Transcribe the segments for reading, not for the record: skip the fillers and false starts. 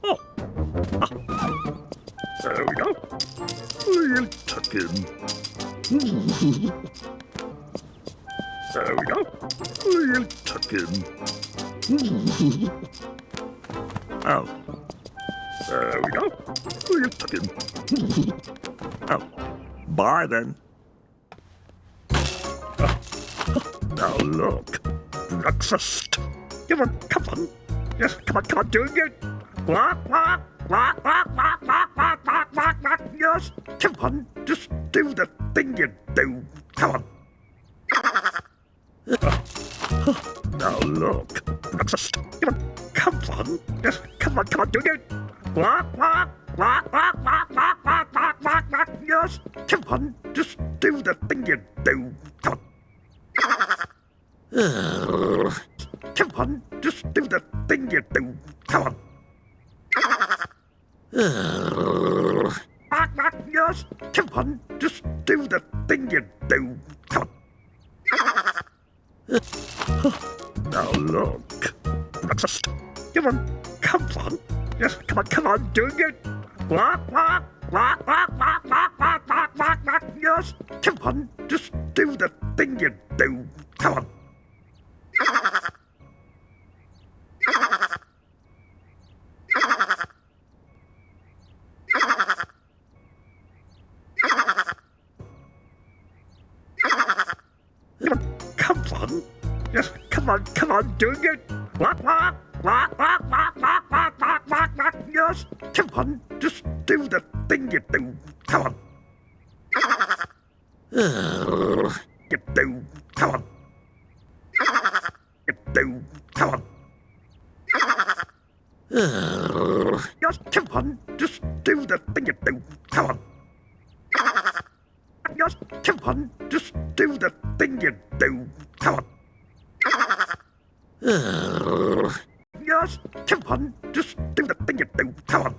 Oh, there we go. We'll tuck in. There we go. We'll tuck in. Oh. There we go. We'll tuck in. Oh. Bye then. Now look. Breakfast. Come on, come on. Yes, come on, doing it. Quack, quack, quack, quack, quack, quack, quack, quack, quack, quack. Yes, come on, just do the thing you do. Come on. Now look. Breakfast. Come on. Yes, come on, doing it. Quack, quack, quack, quack, quack, quack, quack, quack, quack, quack. Yes, come on, just do the thing you do. Come on. Come on, just do the thing you do. Come on. Yes, come on, just do the thing you do. Come on. Now look. Breakfast. Come on. Yes, come on, doing it. Quack, quack, quack, quack, quack, quack, quack, quack, quack, quack. Yes, come on, just do the thing you do. Come on. Come on. Yes, come on, doing it. Quack, quack, quack, quack, quack, quack, quack, quack, quack, quack. Yes, come on, just do the thing you do. Come on. You do. Come on. You do. Come on. Yes, come on, just do the thing you do. Come on. Yes, come on, just do the thing you do. Come on. Yes, come on, just do the thing you do. Come on.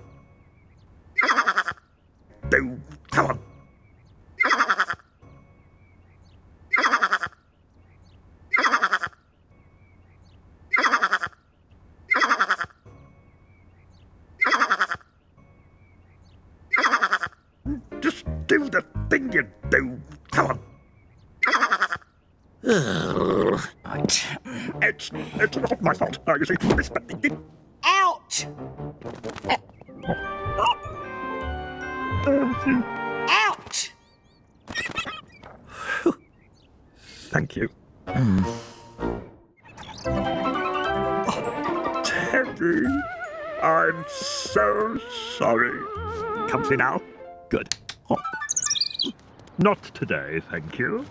Do. Come on. Just do the thing you do. Come on. Right. It's not my fault. You see, Ouch! Ouch! Thank you. Oh, Teddy, I'm so sorry. Comfy now? Good. Oh. Not today, thank you.